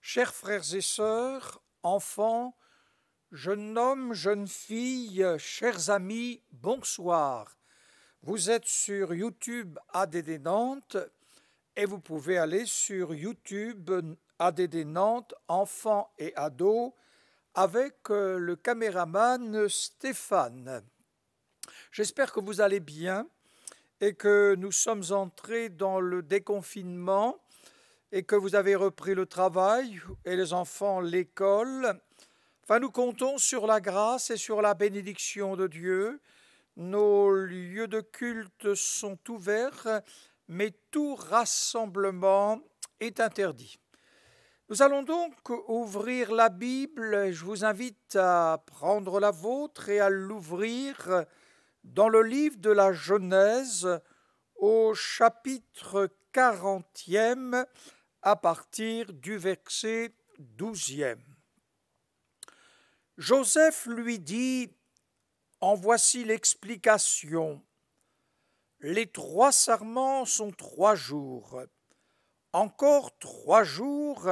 Chers frères et sœurs, enfants, jeunes hommes, jeunes filles, chers amis, bonsoir. Vous êtes sur YouTube ADD Nantes et vous pouvez aller sur YouTube ADD Nantes, enfants et ados, avec le caméraman Stéphane. J'espère que vous allez bien et que nous sommes entrés dans le déconfinement et que vous avez repris le travail et les enfants l'école. Enfin, nous comptons sur la grâce et sur la bénédiction de Dieu. Nos lieux de culte sont ouverts, mais tout rassemblement est interdit. Nous allons donc ouvrir la Bible. Je vous invite à prendre la vôtre et à l'ouvrir dans le livre de la Genèse au chapitre 40e à partir du verset 12e. Joseph lui dit: en voici l'explication. Les 3 sarments sont 3 jours. Encore 3 jours,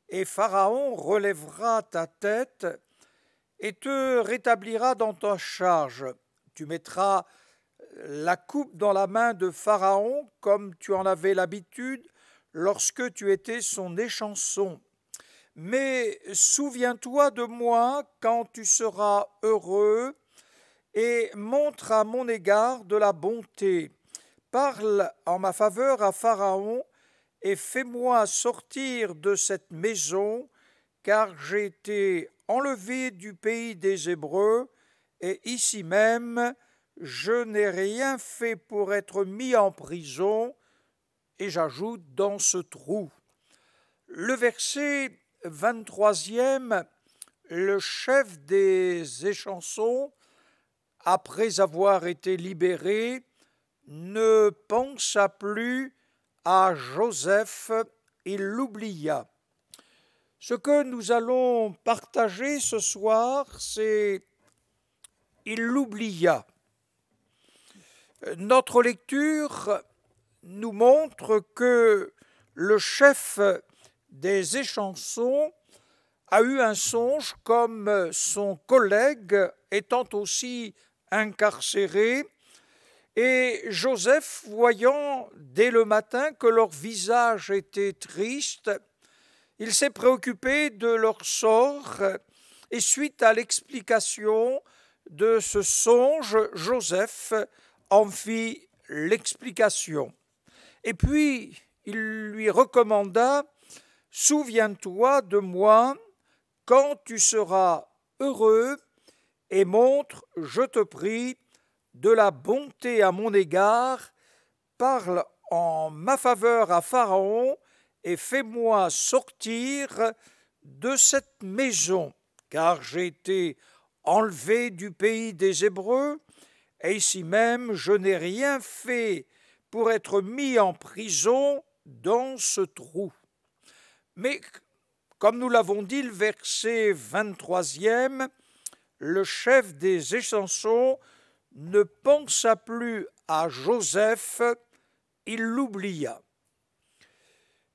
et Pharaon relèvera ta tête et te rétablira dans ta charge. Tu mettras la coupe dans la main de Pharaon, comme tu en avais l'habitude lorsque tu étais son échanson. Mais souviens-toi de moi quand tu seras heureux et montre à mon égard de la bonté. Parle en ma faveur à Pharaon et fais-moi sortir de cette maison, car j'ai été enlevé du pays des Hébreux et ici même je n'ai rien fait pour être mis en prison. Et j'ajoute dans ce trou. Le verset 23e, le chef des échansons, après avoir été libéré, ne pensa plus à Joseph, il l'oublia. Ce que nous allons partager ce soir, c'est « il l'oublia ». Notre lecture nous montre que le chef des échansons a eu un songe comme son collègue étant aussi incarcéré, et Joseph, voyant dès le matin que leur visage était triste, il s'est préoccupé de leur sort, et suite à l'explication de ce songe, Joseph en fit l'explication. Et puis, il lui recommanda: souviens-toi de moi quand tu seras heureux et montre, je te prie, de la bonté à mon égard, parle en ma faveur à Pharaon et fais-moi sortir de cette maison, car j'ai été enlevé du pays des Hébreux et ici même je n'ai rien fait pour être mis en prison dans ce trou. Mais, comme nous l'avons dit, le verset 23e, le chef des échansons ne pensa plus à Joseph, il l'oublia.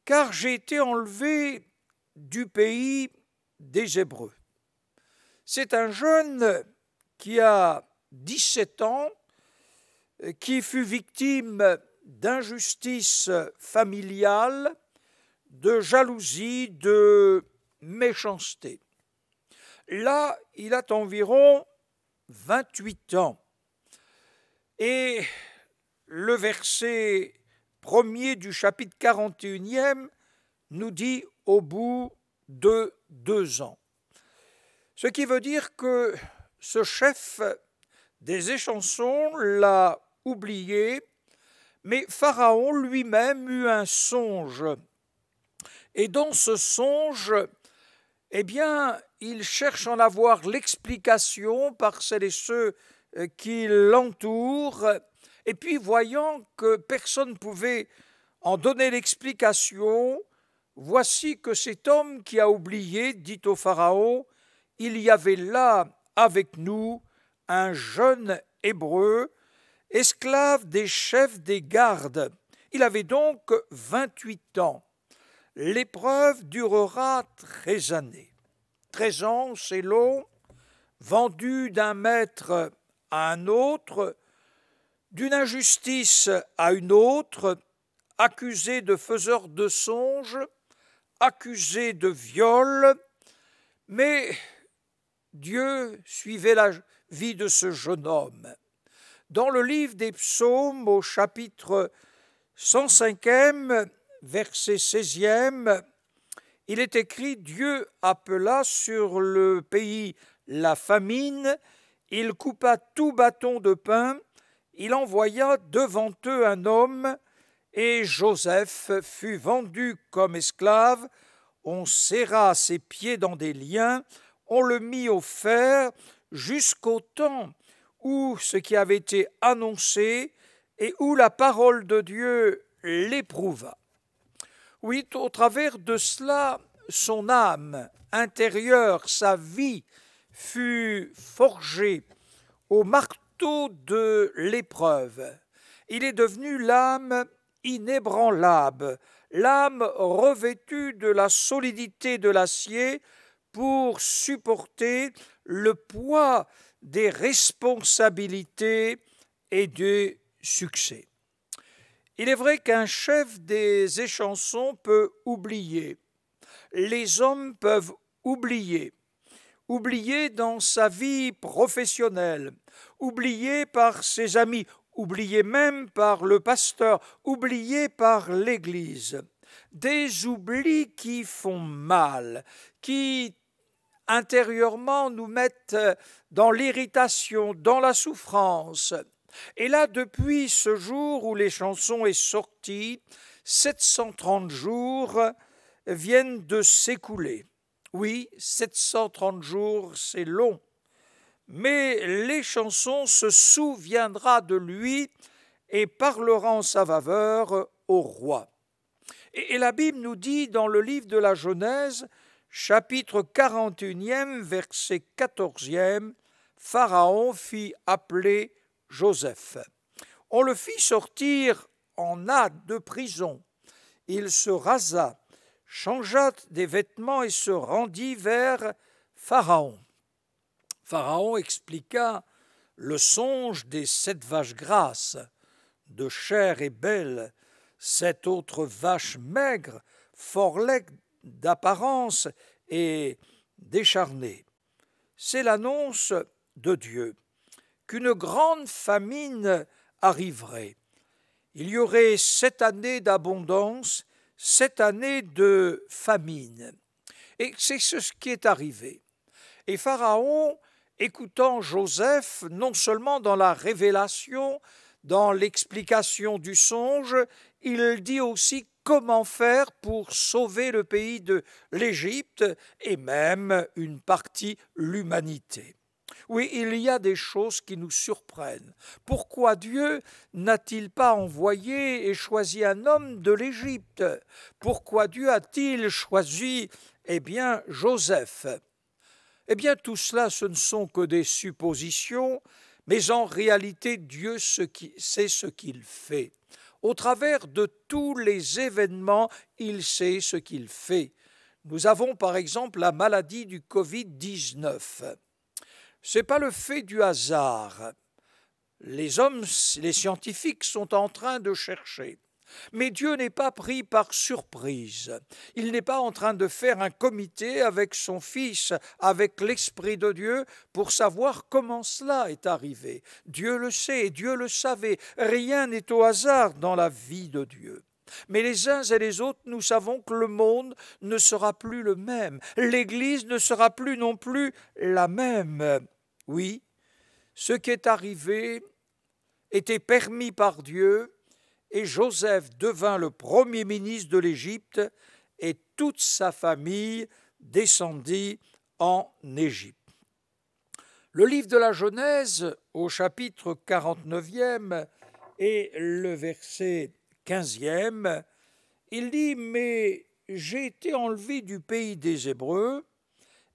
Car j'ai été enlevé du pays des Hébreux. C'est un jeune qui a 17 ans, qui fut victime d'injustice familiale, de jalousie, de méchanceté. Là, il a environ 28 ans. Et le verset 1er du chapitre 41e nous dit au bout de 2 ans. Ce qui veut dire que ce chef des échansons l'a oublié, mais Pharaon lui-même eut un songe. Et dans ce songe, il cherche en avoir l'explication par celles et ceux qui l'entourent. Et puis, voyant que personne ne pouvait en donner l'explication, voici que cet homme qui a oublié dit au Pharaon: il y avait là avec nous un jeune Hébreu, esclave des chefs des gardes. Il avait donc 28 ans. l'épreuve durera 13 années. 13 ans, c'est long, vendu d'un maître à un autre, d'une injustice à une autre, accusé de faiseur de songes, accusé de viol, mais Dieu suivait la vie de ce jeune homme. Dans le livre des psaumes, au chapitre 105e, verset 16e, il est écrit « Dieu appela sur le pays la famine, il coupa tout bâton de pain, il envoya devant eux un homme, et Joseph fut vendu comme esclave, on serra ses pieds dans des liens, on le mit au fer jusqu'au temps où ce qui avait été annoncé et où la parole de Dieu l'éprouva. » Oui, au travers de cela, son âme intérieure, sa vie, fut forgée au marteau de l'épreuve. Il est devenu l'âme inébranlable, l'âme revêtue de la solidité de l'acier pour supporter le poids des responsabilités et des succès. Il est vrai qu'un chef des échansons peut oublier. Les hommes peuvent oublier dans sa vie professionnelle, oublier par ses amis, oublier même par le pasteur, oublier par l'Église. Des oublis qui font mal, qui intérieurement nous mettent dans l'irritation, dans la souffrance. Et là, depuis ce jour où les chansons est sortie, 730 jours viennent de s'écouler. Oui, 730 jours, c'est long. Mais les chansons se souviendra de lui et parlera en sa faveur au roi. Et la Bible nous dit dans le livre de la Genèse, chapitre 41e, verset 14e, Pharaon fit appeler Joseph. On le fit sortir en hâte de prison. Il se rasa, changea des vêtements et se rendit vers Pharaon. Pharaon expliqua le songe des 7 vaches grasses, de chair et belle, 7 autres vaches maigres, fort laides d'apparence et décharnées. C'est l'annonce de Dieu qu'une grande famine arriverait. Il y aurait 7 années d'abondance, 7 années de famine. Et c'est ce qui est arrivé. Et Pharaon, écoutant Joseph, non seulement dans la révélation, dans l'explication du songe, il dit aussi comment faire pour sauver le pays de l'Égypte et même une partie l'humanité. Oui, il y a des choses qui nous surprennent. Pourquoi Dieu n'a-t-il pas envoyé et choisi un homme de l'Égypte? Pourquoi Dieu a-t-il choisi, Joseph? Tout cela, ce ne sont que des suppositions, mais en réalité, Dieu sait ce qu'il fait. Au travers de tous les événements, il sait ce qu'il fait. Nous avons par exemple la maladie du Covid-19. Ce n'est pas le fait du hasard. Les hommes, les scientifiques sont en train de chercher. Mais Dieu n'est pas pris par surprise. Il n'est pas en train de faire un comité avec son Fils, avec l'Esprit de Dieu, pour savoir comment cela est arrivé. Dieu le sait, Dieu le savait. Rien n'est au hasard dans la vie de Dieu. Mais les uns et les autres, nous savons que le monde ne sera plus le même. L'Église ne sera plus non plus la même. Oui, ce qui est arrivé était permis par Dieu, et Joseph devint le premier ministre de l'Égypte, et toute sa famille descendit en Égypte. Le livre de la Genèse, au chapitre 49e et le verset 15e, il dit « Mais j'ai été enlevé du pays des Hébreux,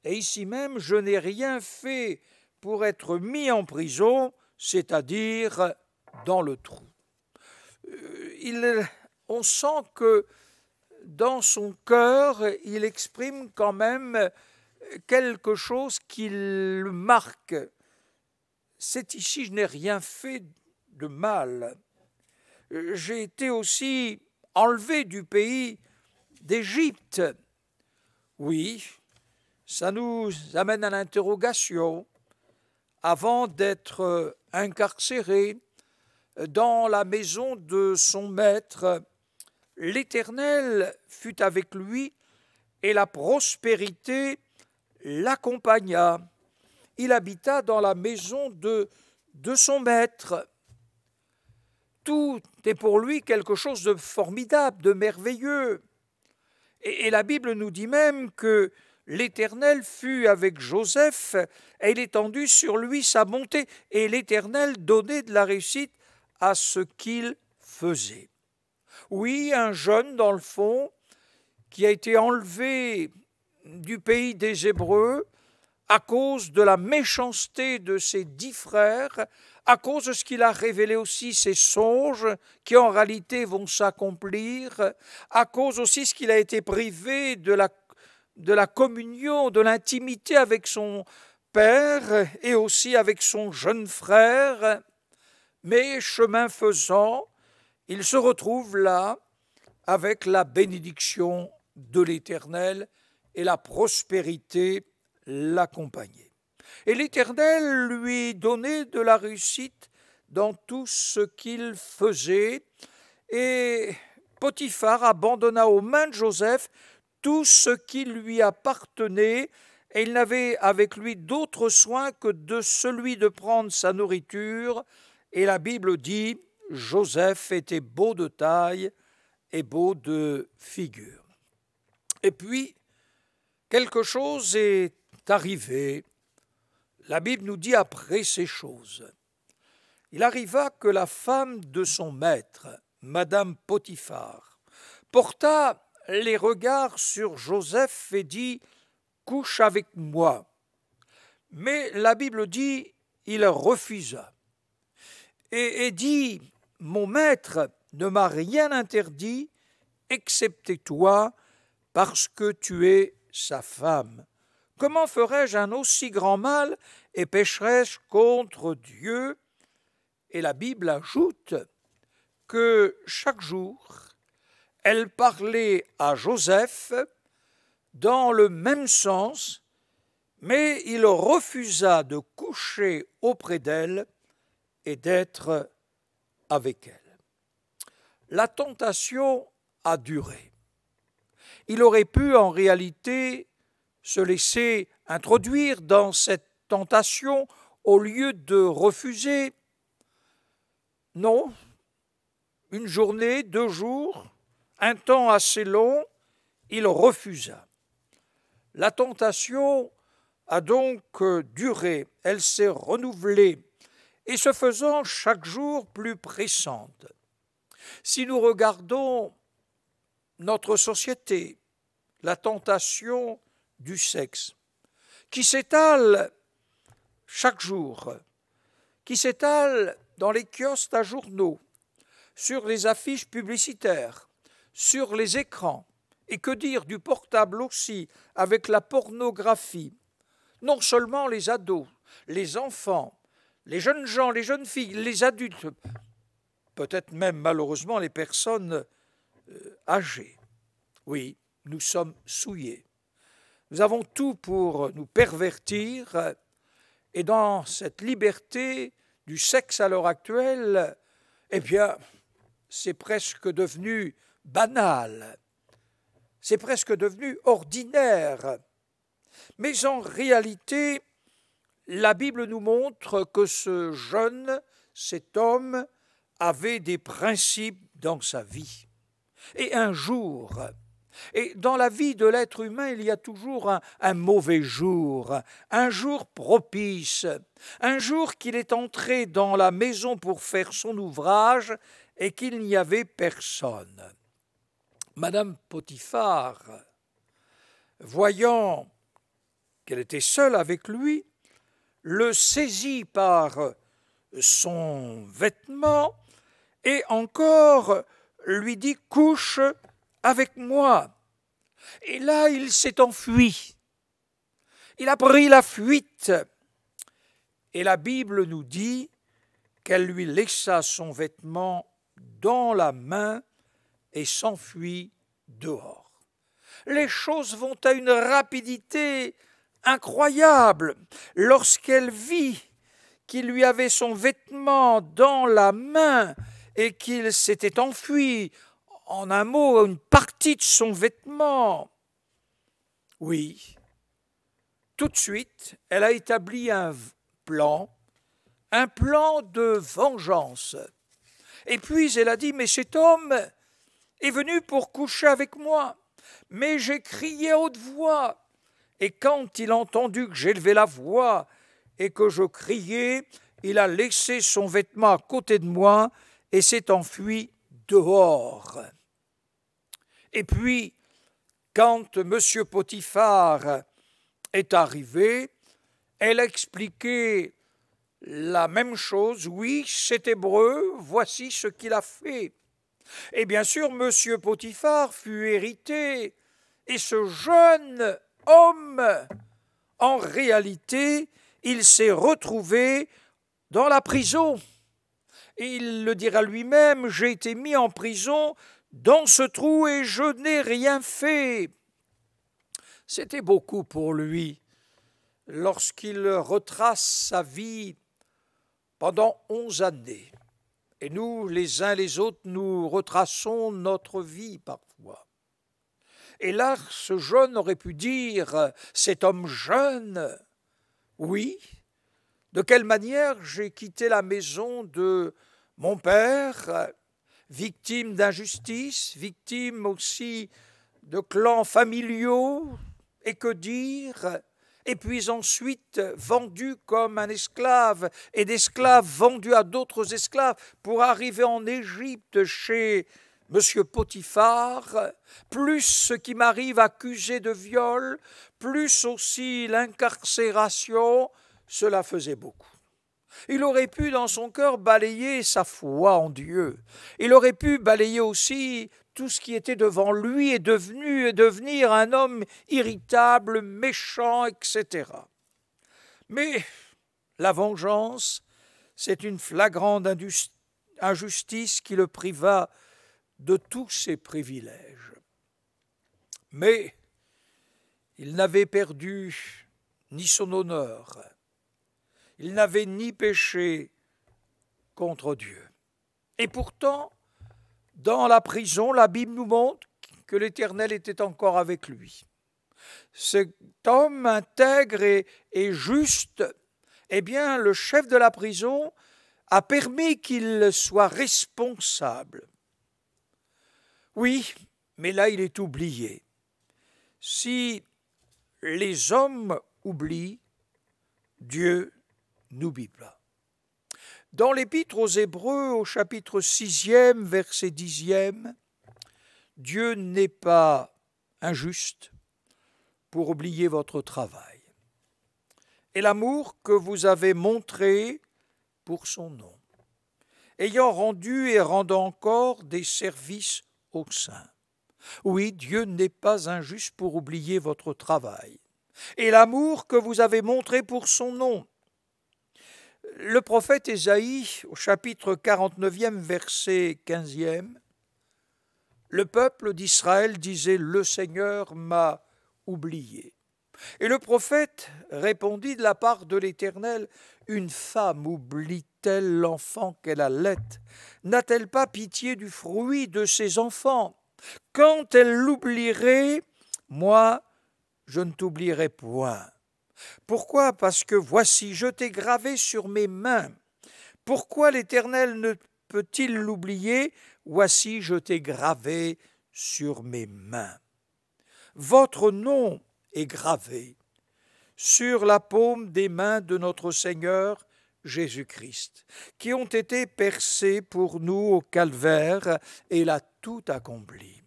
et ici même je n'ai rien fait pour être mis en prison, c'est-à-dire dans le trou. » On sent que dans son cœur, il exprime quand même quelque chose qui le marque. C'est ici, je n'ai rien fait de mal. J'ai été aussi enlevé du pays d'Égypte. Oui, ça nous amène à l'interrogation. Avant d'être incarcéré dans la maison de son maître, l'Éternel fut avec lui et la prospérité l'accompagna. Il habita dans la maison de son maître. Tout est pour lui quelque chose de formidable, de merveilleux. Et la Bible nous dit même que l'Éternel fut avec Joseph et il étendit sur lui sa bonté. Et l'Éternel donnait de la réussite à ce qu'il faisait. Oui, un jeune, dans le fond, qui a été enlevé du pays des Hébreux à cause de la méchanceté de ses 10 frères, à cause de ce qu'il a révélé aussi, ses songes, qui en réalité vont s'accomplir, à cause aussi de ce qu'il a été privé de la communion, de l'intimité avec son père et aussi avec son jeune frère. Mais chemin faisant, il se retrouve là avec la bénédiction de l'Éternel et la prospérité l'accompagnait. Et l'Éternel lui donnait de la réussite dans tout ce qu'il faisait. Et Potiphar abandonna aux mains de Joseph tout ce qui lui appartenait, et il n'avait avec lui d'autre soin que de celui de prendre sa nourriture. Et la Bible dit, Joseph était beau de taille et beau de figure. Et puis, quelque chose est arrivé. La Bible nous dit après ces choses. Il arriva que la femme de son maître, Madame Potiphar, porta les regards sur Joseph et dit « Couche avec moi ». Mais la Bible dit « Il refusa » et dit « Mon maître ne m'a rien interdit, excepté toi, parce que tu es sa femme. Comment ferais-je un aussi grand mal et pécherais-je contre Dieu ?» Et la Bible ajoute que chaque jour, elle parlait à Joseph dans le même sens, mais il refusa de coucher auprès d'elle et d'être avec elle. La tentation a duré. Il aurait pu en réalité se laisser introduire dans cette tentation au lieu de refuser. Non, une journée, 2 jours, un temps assez long, il refusa. La tentation a donc duré, elle s'est renouvelée, et se faisant chaque jour plus pressante. Si nous regardons notre société, la tentation du sexe, qui s'étale chaque jour, qui s'étale dans les kiosques à journaux, sur les affiches publicitaires, sur les écrans, et que dire du portable aussi, avec la pornographie. Non seulement les ados, les enfants, les jeunes gens, les jeunes filles, les adultes, peut-être même malheureusement les personnes âgées. Oui, nous sommes souillés. Nous avons tout pour nous pervertir, et dans cette liberté du sexe à l'heure actuelle, eh bien, c'est presque devenu banal, c'est presque devenu ordinaire. Mais en réalité, la Bible nous montre que ce jeune, cet homme, avait des principes dans sa vie. Et un jour, et dans la vie de l'être humain, il y a toujours un mauvais jour, un jour propice, un jour qu'il est entré dans la maison pour faire son ouvrage et qu'il n'y avait personne. Madame Potiphar, voyant qu'elle était seule avec lui, le saisit par son vêtement et encore lui dit « couche avec moi. Et là, il s'est enfui. Il a pris la fuite. Et la Bible nous dit qu'elle lui laissa son vêtement dans la main et s'enfuit dehors. Les choses vont à une rapidité incroyable. Lorsqu'elle vit qu'il lui avait son vêtement dans la main et qu'il s'était enfui, en un mot, une partie de son vêtement, oui, tout de suite, elle a établi un plan de vengeance. Et puis elle a dit, mais cet homme est venu pour coucher avec moi, mais j'ai crié à haute voix, et quand il a entendu que j'élevais la voix et que je criais, il a laissé son vêtement à côté de moi et s'est enfui dehors. Et puis, quand M. Potiphar est arrivé, elle a expliqué la même chose. Oui, c'est hébreu, voici ce qu'il a fait. Et bien sûr, M. Potiphar fut irrité, et ce jeune homme, en réalité, il s'est retrouvé dans la prison. Et il le dira lui-même, j'ai été mis en prison dans ce trou et je n'ai rien fait. C'était beaucoup pour lui lorsqu'il retrace sa vie pendant 11 années. Et nous, les uns les autres, nous retraçons notre vie parfois. Et là, ce jeune aurait pu dire, cet homme jeune, oui, de quelle manière j'ai quitté la maison de mon père, victime d'injustice, victime aussi de clans familiaux, et que dire? Et puis ensuite vendu comme un esclave, et d'esclave vendu à d'autres esclaves, pour arriver en Égypte chez Monsieur Potiphar, plus ce qui m'arrive accusé de viol, plus aussi l'incarcération, cela faisait beaucoup. Il aurait pu dans son cœur balayer sa foi en Dieu. Il aurait pu balayer aussi tout ce qui était devant lui et devenir un homme irritable, méchant, etc. Mais la vengeance, c'est une flagrante injustice qui le priva de tous ses privilèges. Mais il n'avait perdu ni son honneur, il n'avait ni péché contre Dieu. Et pourtant, dans la prison, la Bible nous montre que l'Éternel était encore avec lui. Cet homme intègre et juste, eh bien, le chef de la prison a permis qu'il soit responsable. Oui, mais là, il est oublié. Si les hommes oublient, Dieu n'oublie pas. Dans l'Épître aux Hébreux, au chapitre 6e, verset 10e, Dieu n'est pas injuste pour oublier votre travail et l'amour que vous avez montré pour son nom, ayant rendu et rendant encore des services aux saints. Oui, Dieu n'est pas injuste pour oublier votre travail et l'amour que vous avez montré pour son nom. Le prophète Ésaïe, au chapitre 49e, verset 15e, le peuple d'Israël disait « Le Seigneur m'a oublié ». Et le prophète répondit de la part de l'Éternel « Une femme oublie-t-elle l'enfant qu'elle allait? N'a-t-elle pas pitié du fruit de ses enfants? Quand elle l'oublierait, moi, je ne t'oublierai point. » Pourquoi? Parce que voici, je t'ai gravé sur mes mains. Pourquoi l'Éternel ne peut-il l'oublier? Voici, je t'ai gravé sur mes mains. Votre nom est gravé sur la paume des mains de notre Seigneur Jésus-Christ, qui ont été percés pour nous au calvaire, et il a tout accompli.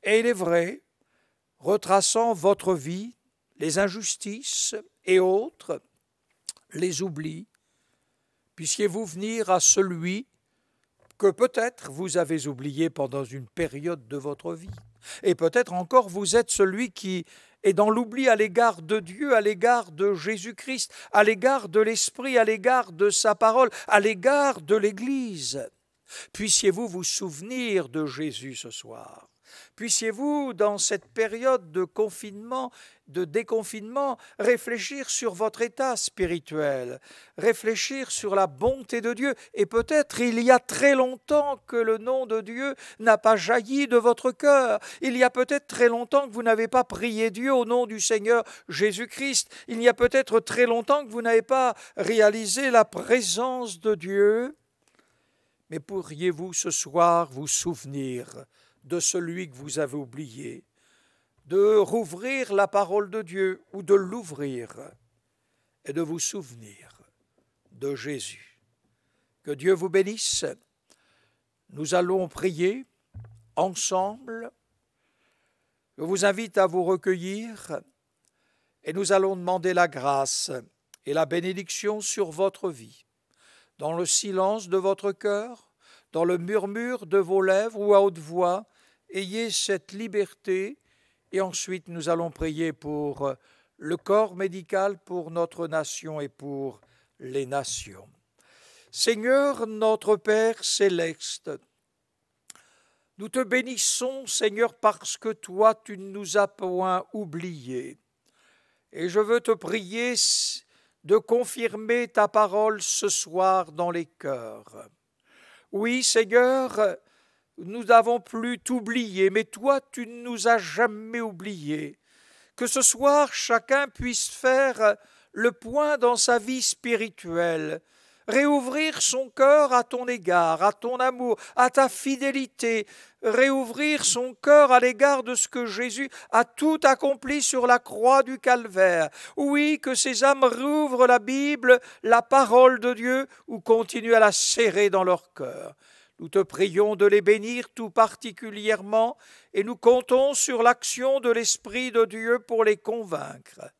Et il est vrai, retraçant votre vie, les injustices et autres, les oublis, puissiez-vous venir à celui que peut-être vous avez oublié pendant une période de votre vie. Et peut-être encore vous êtes celui qui est dans l'oubli à l'égard de Dieu, à l'égard de Jésus-Christ, à l'égard de l'Esprit, à l'égard de sa parole, à l'égard de l'Église. Puissiez-vous vous souvenir de Jésus ce soir. Puissiez-vous, dans cette période de confinement, de déconfinement, réfléchir sur votre état spirituel, réfléchir sur la bonté de Dieu. Et peut-être il y a très longtemps que le nom de Dieu n'a pas jailli de votre cœur. Il y a peut-être très longtemps que vous n'avez pas prié Dieu au nom du Seigneur Jésus-Christ. Il y a peut-être très longtemps que vous n'avez pas réalisé la présence de Dieu. Mais pourriez-vous ce soir vous souvenir de celui que vous avez oublié, de rouvrir la parole de Dieu ou de l'ouvrir et de vous souvenir de Jésus. Que Dieu vous bénisse. Nous allons prier ensemble. Je vous invite à vous recueillir et nous allons demander la grâce et la bénédiction sur votre vie. Dans le silence de votre cœur, dans le murmure de vos lèvres ou à haute voix, ayez cette liberté et ensuite nous allons prier pour le corps médical, pour notre nation et pour les nations. Seigneur, notre Père céleste, nous te bénissons, Seigneur, parce que toi, tu ne nous as point oubliés. Et je veux te prier de confirmer ta parole ce soir dans les cœurs. Oui, Seigneur, nous n'avons plus t'oublier, mais toi, tu ne nous as jamais oubliés. Que ce soir, chacun puisse faire le point dans sa vie spirituelle, réouvrir son cœur à ton égard, à ton amour, à ta fidélité, réouvrir son cœur à l'égard de ce que Jésus a tout accompli sur la croix du Calvaire. Oui, que ces âmes rouvrent la Bible, la parole de Dieu, ou continuent à la serrer dans leur cœur. Nous te prions de les bénir tout particulièrement et nous comptons sur l'action de l'Esprit de Dieu pour les convaincre.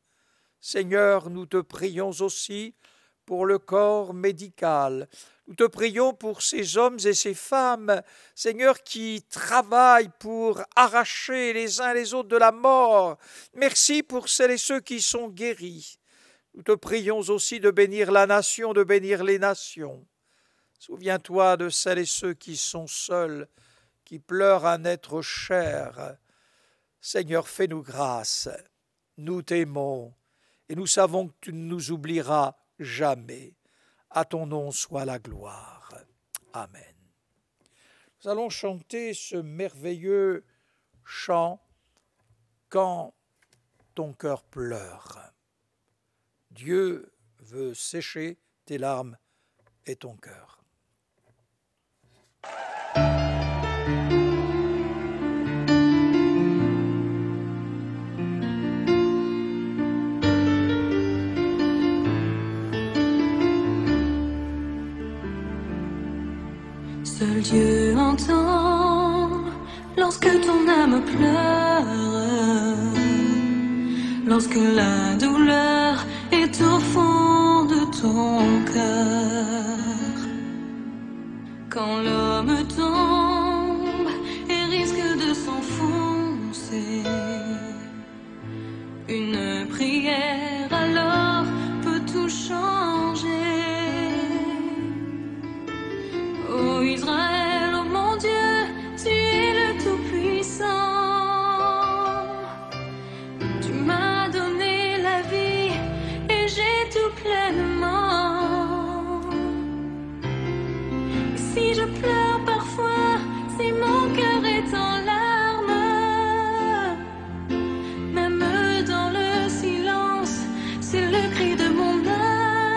Seigneur, nous te prions aussi pour le corps médical. Nous te prions pour ces hommes et ces femmes, Seigneur, qui travaillent pour arracher les uns les autres de la mort. Merci pour celles et ceux qui sont guéris. Nous te prions aussi de bénir la nation, de bénir les nations. Souviens-toi de celles et ceux qui sont seuls, qui pleurent un être cher. Seigneur, fais-nous grâce. Nous t'aimons et nous savons que tu ne nous oublieras jamais. À ton nom soit la gloire. Amen. Nous allons chanter ce merveilleux chant « Quand ton cœur pleure ». Dieu veut sécher tes larmes et ton cœur. Seul Dieu entend lorsque ton âme pleure, lorsque la douleur est au fond de ton cœur. Quand l'homme tombe et risque de s'enfoncer, une prière alors peut tout changer. Ô Israël, ô mon Dieu, tu es le Tout-Puissant. Tu m'as donné la vie et j'ai tout pleinement. Et si je pleure parfois, si mon cœur est en larmes, même dans le silence, c'est le cri de mon âme.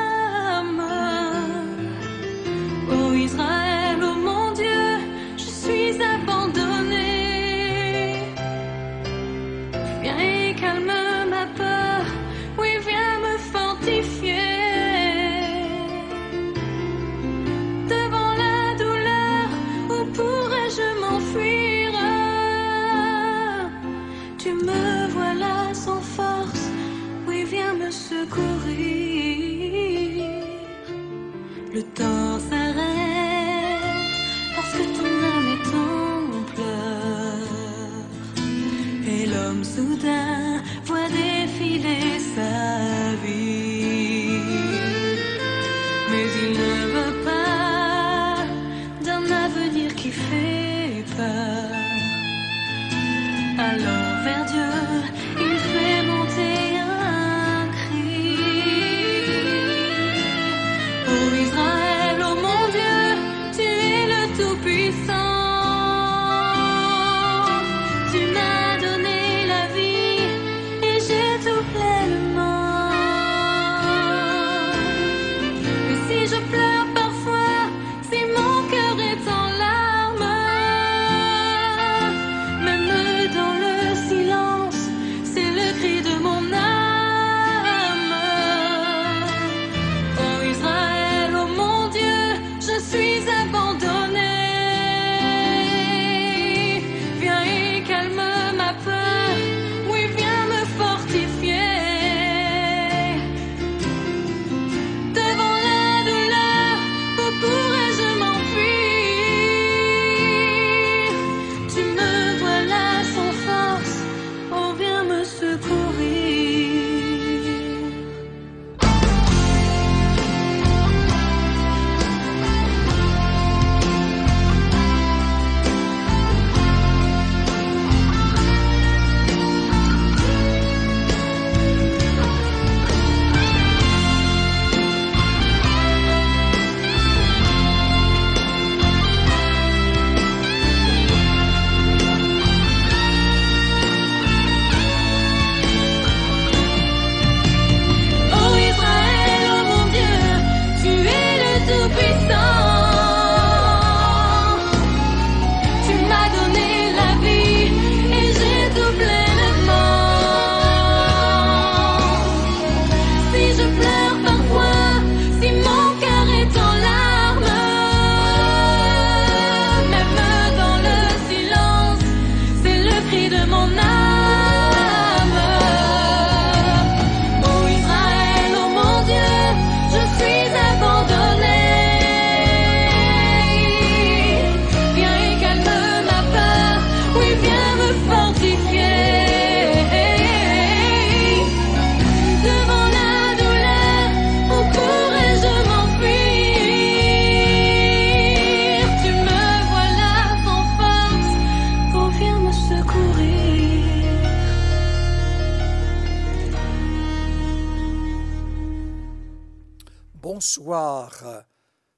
bonsoir.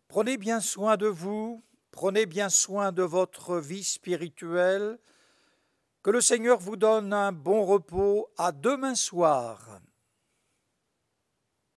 Prenez bien soin de vous, prenez bien soin de votre vie spirituelle. Que le Seigneur vous donne un bon repos. À demain soir.